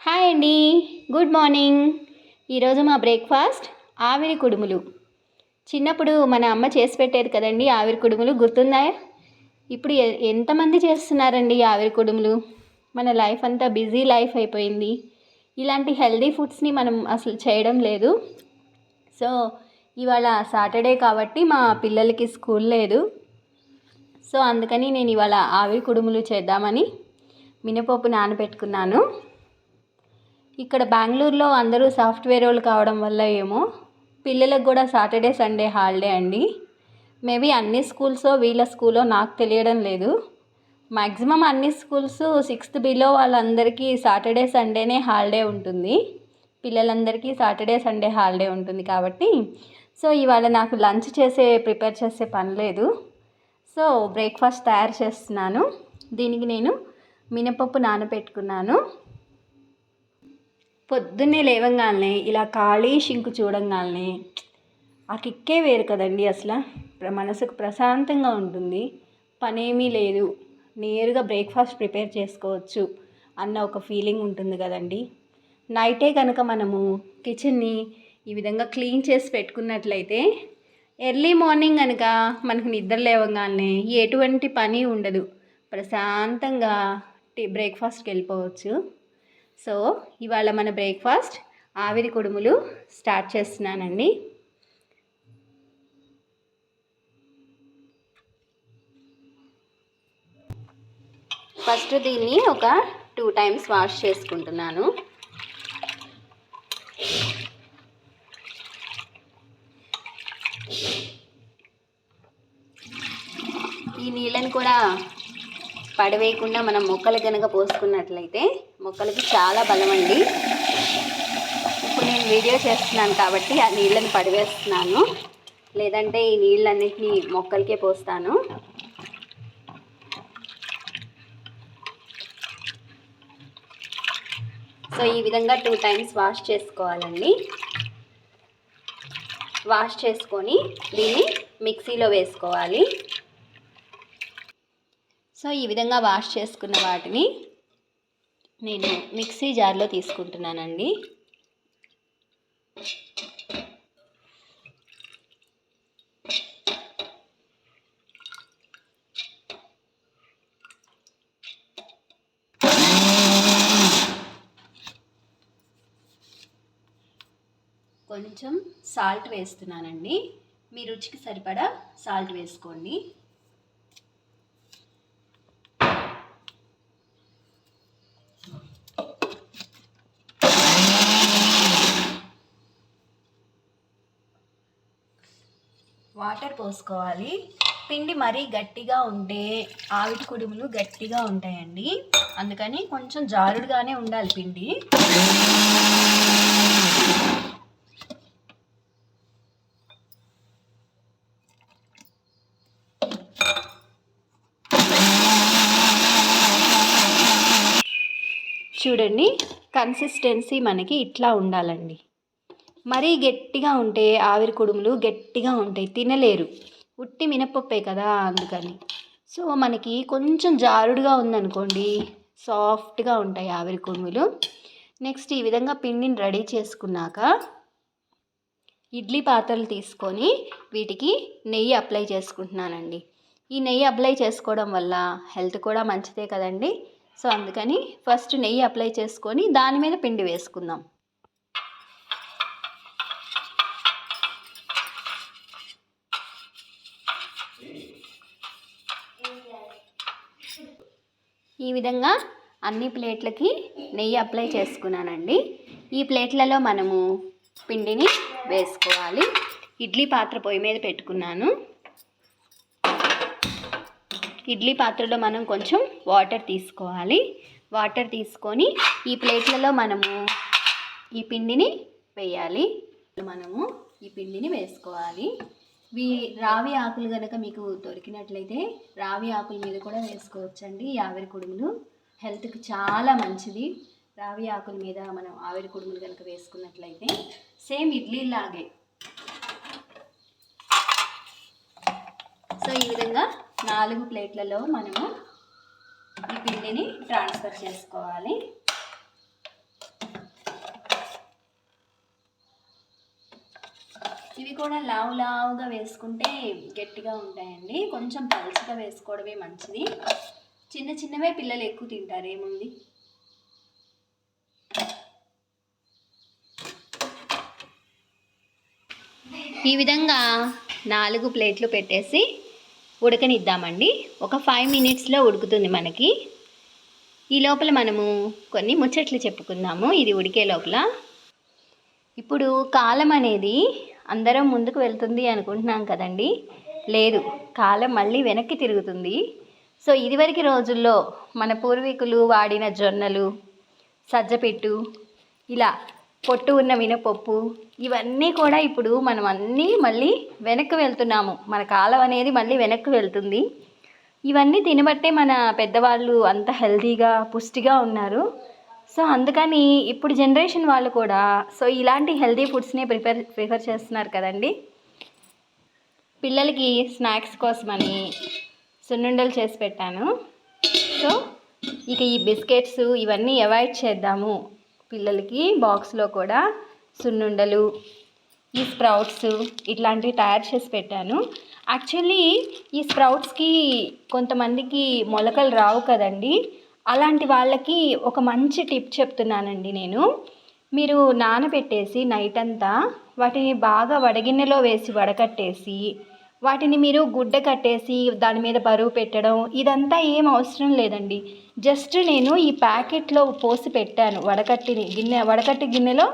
Hi అండి, good morning. ఈరోజు మా బ్రేక్ఫాస్ట్ ఆవిరి కుడుములు. చిన్నప్పుడు మన అమ్మ చేసి పెట్టేది కదండి ఆవిరి కుడుములు, గుర్తుందా? ఇప్పుడు ఎంతమంది చేస్తున్నారండి ఆవిరి కుడుములు? మన లైఫ్ అంతా బిజీ లైఫ్ అయిపోయింది. ఇలాంటి హెల్దీ ఫుడ్స్ని మనం అసలు చేయడం లేదు. సో ఇవాళ సాటర్డే కాబట్టి మా పిల్లలకి స్కూల్ లేదు. సో అందుకని నేను ఇవాళ ఆవిరి కుడుములు చేద్దామని మినపప్పు నానబెట్టుకున్నాను. ఇక్కడ బెంగళూరులో అందరూ సాఫ్ట్వేర్ వాళ్ళు కావడం వల్ల ఏమో పిల్లలకు కూడా సాటర్డే సండే హాలిడే అండి. మేబీ అన్ని స్కూల్సో వీళ్ళ స్కూలో నాకు తెలియడం లేదు. మ్యాక్సిమం అన్ని స్కూల్స్ 6th బిలో వాళ్ళందరికీ సాటర్డే సండేనే హాలిడే ఉంటుంది. పిల్లలందరికీ సాటర్డే సండే హాలిడే ఉంటుంది కాబట్టి సో ఇవాళ నాకు లంచ్ ప్రిపేర్ చేసే పని లేదు. సో బ్రేక్ఫాస్ట్ తయారు చేస్తున్నాను. దీనికి నేను మినపప్పు నానబెట్టుకున్నాను. పొద్దున్నే లేవగానే ఇలా ఖాళీ షింకు చూడంగానే ఆ కిక్కే వేరు కదండి. అసలు మనసుకు ప్రశాంతంగా ఉంటుంది. పనేమీ లేదు, నేరుగా బ్రేక్ఫాస్ట్ ప్రిపేర్ చేసుకోవచ్చు అన్న ఒక ఫీలింగ్ ఉంటుంది కదండి. నైటే కనుక మనము కిచెన్ని ఈ విధంగా క్లీన్ చేసి పెట్టుకున్నట్లయితే ఎర్లీ మార్నింగ్ కనుక మనకు నిద్ర లేవగానే ఎటువంటి పని ఉండదు, ప్రశాంతంగా బ్రేక్ఫాస్ట్కి వెళ్ళిపోవచ్చు. సో ఇవాళ మన బ్రేక్ఫాస్ట్ ఆవిరి కుడుములు స్టార్ట్ చేస్తున్నానండి. ఫస్ట్ దీన్ని ఒక 2 times వాష్ చేసుకుంటున్నాను. ఈ నీళ్ళని కూడా పడవేయకుండా మనం మొక్కలు కనుక పోసుకున్నట్లయితే మొక్కలకి చాలా బలం అండి. ఇప్పుడు నేను వీడియో చేస్తున్నాను కాబట్టి ఆ నీళ్ళని పడివేస్తున్నాను, లేదంటే ఈ నీళ్ళన్నిటినీ మొక్కలకే పోస్తాను. సో ఈ విధంగా 2 times వాష్ చేసుకోవాలండి. వాష్ చేసుకొని దీన్ని మిక్సీలో వేసుకోవాలి. సో ఈ విధంగా వాష్ చేసుకున్న వాటిని నేను మిక్సీ జార్లో తీసుకుంటున్నానండి. కొంచెం సాల్ట్ వేస్తున్నానండి. మీ రుచికి సరిపడా సాల్ట్ వేసుకోండి. వాటర్ పోసుకోవాలి. పిండి మరీ గట్టిగా ఉంటే ఆవిరి కుడుములు గట్టిగా ఉంటాయండి, అందుకని కొంచెం జారుడుగానే ఉండాలి పిండి. చూడండి, కన్సిస్టెన్సీ మనకి ఇట్లా ఉండాలండి. మరీ గట్టిగా ఉంటే ఆవిరి కుడుములు గట్టిగా ఉంటాయి, తినలేరు. ఉట్టి మినపప్పే కదా, అందుకని. సో మనకి కొంచెం జారుడుగా ఉందనుకోండి, సాఫ్ట్గా ఉంటాయి ఆవిరి కుడుములు. నెక్స్ట్ ఈ విధంగా పిండిని రెడీ చేసుకున్నాక ఇడ్లీ పాత్రలు తీసుకొని వీటికి నెయ్యి అప్లై చేసుకుంటున్నానండి. ఈ నెయ్యి అప్లై చేసుకోవడం వల్ల హెల్త్ కూడా మంచిదే కదండి. సో అందుకని ఫస్ట్ నెయ్యి అప్లై చేసుకొని దాని మీద పిండి వేసుకుందాం. ఈ విధంగా అన్ని ప్లేట్లకి నెయ్యి అప్లై చేసుకున్నానండి. ఈ ప్లేట్లలో మనము పిండిని వేసుకోవాలి. ఇడ్లీ పాత్ర పొయ్యి మీద పెట్టుకున్నాను. ఇడ్లీ పాత్రలో మనం కొంచెం వాటర్ తీసుకోవాలి. వాటర్ తీసుకొని ఈ ప్లేట్లలో మనము ఈ పిండిని వేయాలి. మనము ఈ పిండిని వేసుకోవాలి. రావి ఆకులు కనుక మీకు దొరికినట్లయితే రావి ఆకుల మీద కూడా వేసుకోవచ్చండి. ఈ ఆవిరి కుడుములు హెల్త్కి చాలా మంచిది. రావి ఆకుల మీద మనం ఆవిరి కుడుములు కనుక వేసుకున్నట్లయితే సేమ్ ఇడ్లీ లాగే. సో ఈ విధంగా 4 ప్లేట్లలో మనము ఈ పిండిని ట్రాన్స్ఫర్ చేసుకోవాలి. ఇవి కూడా లావుగా వేసుకుంటే గట్టిగా ఉంటాయండి. కొంచెం పలుచగా వేసుకోవడమే మంచిది. చిన్నవే పిల్లలు ఎక్కువ తింటారు, ఏముంది. ఈ విధంగా 4 ప్లేట్లు పెట్టేసి ఉడకనిద్దామండి. ఒక 5 మినిట్స్లో ఉడుకుతుంది మనకి. ఈ లోపల మనము కొన్ని ముచ్చట్లు చెప్పుకుందాము ఇది ఉడికే లోపల. ఇప్పుడు కాలం అనేది అందరం ముందుకు వెళ్తుంది అనుకుంటున్నాం కదండి. లేదు, కాలం మళ్ళీ వెనక్కి తిరుగుతుంది. సో ఇదివరకు రోజుల్లో మన పూర్వీకులు వాడిన జొన్నలు, సజ్జపెట్టు, ఇలా పొట్టు ఉన్న మినపప్పు, ఇవన్నీ కూడా ఇప్పుడు మనం అన్నీ మళ్ళీ వెనక్కి వెళ్తున్నాము. మన కాలం అనేది మళ్ళీ వెనక్కి వెళ్తుంది. ఇవన్నీ తినబట్టే మన పెద్దవాళ్ళు అంత హెల్తీగా పుష్టిగా ఉన్నారు. సో అందుకని ఇప్పుడు జనరేషన్ వాళ్ళు కూడా సో ఇలాంటి హెల్తీ ఫుడ్స్నే ప్రిఫర్ చేస్తున్నారు కదండి. పిల్లలకి స్నాక్స్ కోసమని సున్నుండలు చేసి పెట్టాను. సో ఇక ఈ బిస్కెట్స్ ఇవన్నీ అవాయిడ్ చేద్దాము. పిల్లలకి బాక్స్లో కూడా సున్నుండలు, ఈ స్ప్రౌట్స్ ఇట్లాంటివి తయారు చేసి పెట్టాను. యాక్చువల్లీ ఈ స్ప్రౌట్స్కి కొంతమందికి మొలకలు రావు కదండి. అలాంటి వాళ్ళకి ఒక మంచి టిప్ చెప్తున్నానండి నేను. మీరు నానబెట్టేసి నైట్ అంతా వాటిని బాగా వడగిన్నెలో వేసి వడకట్టేసి వాటిని మీరు గుడ్డ కట్టేసి దాని మీద బరువు పెట్టడం ఇదంతా ఏం అవసరం లేదండి. జస్ట్ నేను ఈ ప్యాకెట్లో పోసి పెట్టాను. వడకట్టి గిన్నెలో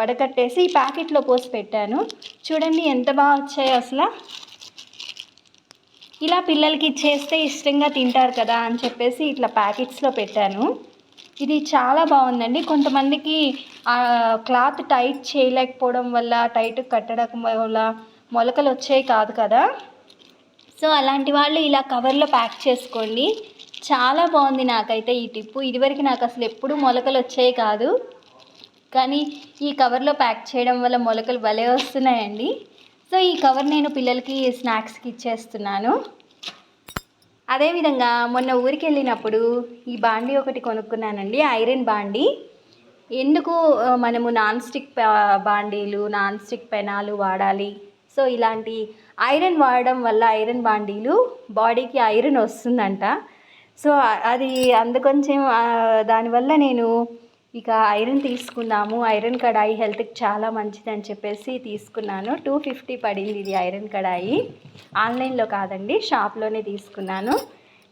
వడకట్టేసి ఈ ప్యాకెట్లో పోసి పెట్టాను. చూడండి ఎంత బాగా వచ్చాయో అసలు. ఇలా పిల్లలకి చేస్తే ఇష్టంగా తింటారు కదా అని చెప్పేసి ఇట్లా ప్యాకెట్స్లో పెట్టాను. ఇది చాలా బాగుందండి. కొంతమందికి క్లాత్ టైట్ చేయలేకపోవడం వల్ల, టైట్ కట్టడం వల్ల మొలకలు వచ్చాయి కాదు కదా. సో అలాంటి వాళ్ళు ఇలా కవర్లో ప్యాక్ చేసుకోండి. చాలా బాగుంది నాకైతే ఈ టిప్పు. ఇదివరకు నాకు అసలు ఎప్పుడూ మొలకలు వచ్చాయి కాదు, కానీ ఈ కవర్లో ప్యాక్ చేయడం వల్ల మొలకలు భలే వస్తున్నాయండి. సో ఈ కవర్ నేను పిల్లలకి స్నాక్స్కి ఇచ్చేస్తున్నాను. అదేవిధంగా మొన్న ఊరికి వెళ్ళినప్పుడు ఈ బాండీ ఒకటి కొనుక్కున్నానండి, ఐరన్ బాండీ. ఎందుకు మనము నాన్ స్టిక్ బాండీలు, నాన్ స్టిక్ పెనాలు వాడాలి. సో ఇలాంటి ఐరన్ వాడడం వల్ల ఐరన్ బాండీలు బాడీకి ఐరన్ వస్తుందంట. సో అది అందుకొంచెం దానివల్ల నేను ఇక ఐరన్ తీసుకుందాము, ఐరన్ కడాయి హెల్త్కి చాలా మంచిది అని చెప్పేసి తీసుకున్నాను. 250 పడింది ఇది ఐరన్ కడాయి. ఆన్లైన్లో కాదండి, షాప్లోనే తీసుకున్నాను.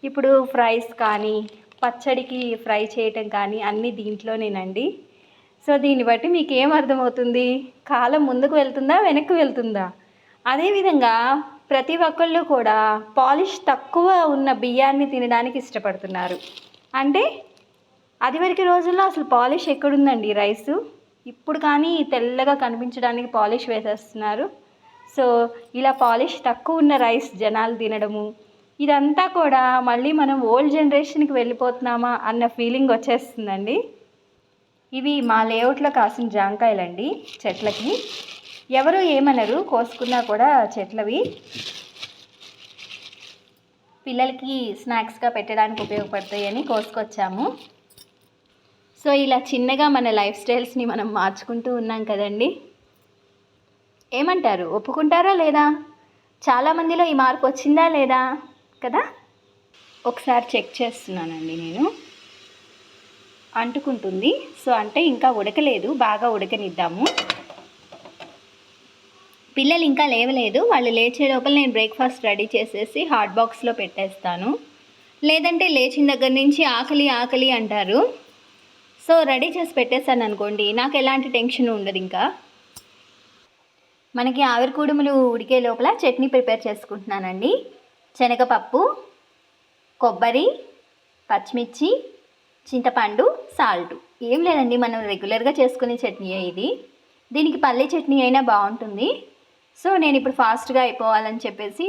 ఇప్పుడు ఫ్రైస్ కానీ పచ్చడికి ఫ్రై చేయటం కానీ అన్నీ దీంట్లోనేనండి. సో దీన్ని బట్టి మీకు ఏం అర్థమవుతుంది, కాలం ముందుకు వెళ్తుందా వెనక్కి వెళ్తుందా. అదేవిధంగా ప్రతి ఒక్కళ్ళు కూడా పాలిష్ తక్కువ ఉన్న బియ్యాన్ని తినడానికి ఇష్టపడుతున్నారు. అంటే అదివరకు రోజుల్లో అసలు పాలిష్ ఎక్కడుందండి రైసు. ఇప్పుడు కానీ తెల్లగా కనిపించడానికి పాలిష్ వేసేస్తున్నారు. సో ఇలా పాలిష్ తక్కువ ఉన్న రైస్ జనాలు తినడము, ఇదంతా కూడా మళ్ళీ మనం ఓల్డ్ జనరేషన్కి వెళ్ళిపోతున్నామా అన్న ఫీలింగ్ వచ్చేస్తుందండి. ఇవి మా లేఅవుట్లో కాసిన జాంకాయలండి, చెట్లకి. ఎవరు ఏమనరు, కోసుకున్నా కూడా చెట్లవి. పిల్లలకి స్నాక్స్గా పెట్టడానికి ఉపయోగపడతాయని కోసుకొచ్చాము. సో ఇలా చిన్నగా మన లైఫ్ స్టైల్స్ని మనం మార్చుకుంటూ ఉన్నాం కదండి. ఏమంటారు, ఒప్పుకుంటారా లేదా? చాలామందిలో ఈ మార్పు వచ్చిందా లేదా కదా. ఒకసారి చెక్ చేస్తున్నానండి నేను, అంటుకుంటుంది. సో అంటే ఇంకా ఉడకలేదు, బాగా ఉడకనిద్దాము. పిల్లలు ఇంకా లేవలేదు, వాళ్ళు లేచే లోపల నేను బ్రేక్ఫాస్ట్ రెడీ చేసేసి హాట్ బాక్స్లో పెట్టేస్తాను. లేదంటే లేచిన దగ్గర నుంచి ఆకలి ఆకలి అంటారు. సో రెడీ చేసి పెట్టేస్తాను అనుకోండి, నాకు ఎలాంటి టెన్షన్ ఉండదు. ఇంకా మనకి ఆవిరి కుడుములు ఉడికే లోపల చట్నీ ప్రిపేర్ చేసుకుంటున్నానండి. శనగపప్పు, కొబ్బరి, పచ్చిమిర్చి, చింతపండు, సాల్ట్. ఏం లేదండి, మనం రెగ్యులర్గా చేసుకునే చట్నీ ఇది. దీనికి పల్లీ చట్నీ అయినా బాగుంటుంది. సో నేను ఇప్పుడు ఫాస్ట్గా అయిపోవాలని చెప్పేసి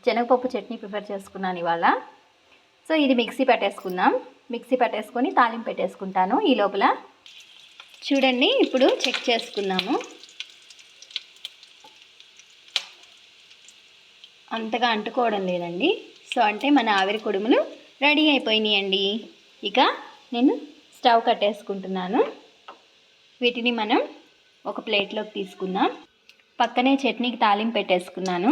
శనగపప్పు చట్నీ ప్రిపేర్ చేసుకున్నాను ఇవాళ. సో ఇది మిక్సీ పట్టేసుకొని తాలింపు పెట్టేసుకుంటాను. ఈ లోపల చూడండి, ఇప్పుడు చెక్ చేసుకున్నాము. అంతగా అంటుకోవడం లేదండి. సో అంటే మన ఆవిరి కుడుములు రెడీ అయిపోయినాయండి. ఇక నేను స్టవ్ కట్టేసుకుంటున్నాను. వీటిని మనం ఒక ప్లేట్లోకి తీసుకుందాం. పక్కనే చట్నీకి తాలింపు పెట్టేసుకున్నాను.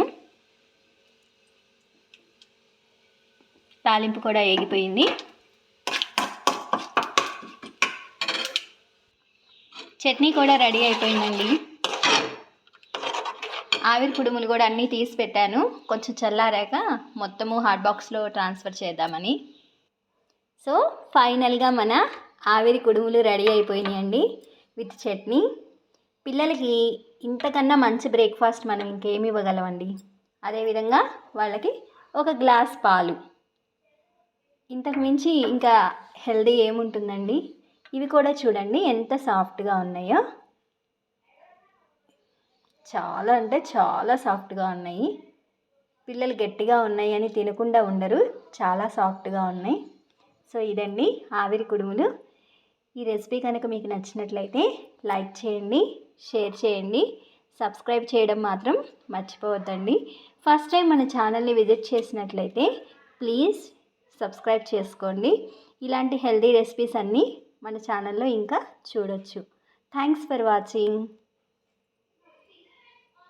తాలింపు కూడా ఏగిపోయింది. చట్నీ కూడా రెడీ అయిపోయిందండి. ఆవిరి కుడుములు కూడా అన్నీ తీసి పెట్టాను. కొంచెం చల్లారాక మొత్తము హాట్ బాక్స్లో ట్రాన్స్ఫర్ చేద్దామని. సో ఫైనల్గా మన ఆవిరి కుడుములు రెడీ అయిపోయినాయండి విత్ చట్నీ. పిల్లలకి ఇంతకన్నా మంచి బ్రేక్ఫాస్ట్ మనం ఇంకేమి ఇవ్వగలమండి. అదేవిధంగా వాళ్ళకి ఒక గ్లాస్ పాలు, ఇంతకు మించి ఇంకా హెల్దీ ఏముంటుందండి. ఇవి కూడా చూడండి ఎంత సాఫ్ట్గా ఉన్నాయో. చాలా అంటే చాలా సాఫ్ట్గా ఉన్నాయి. పిల్లలు గట్టిగా ఉన్నాయి అని తినకుండా ఉండరు, చాలా సాఫ్ట్గా ఉన్నాయి. సో ఇదండి ఆవిరి కుడుములు. ఈ రెసిపీ కనుక మీకు నచ్చినట్లయితే లైక్ చేయండి, షేర్ చేయండి, సబ్స్క్రైబ్ చేయడం మాత్రం మర్చిపోవద్దండి. ఫస్ట్ టైం మన ఛానల్ని విజిట్ చేసినట్లయితే ప్లీజ్ సబ్స్క్రైబ్ చేసుకోండి. ఇలాంటి హెల్దీ రెసిపీస్ అన్నీ మన ఛానల్లో ఇంకా చూడొచ్చు. Thanks for watching.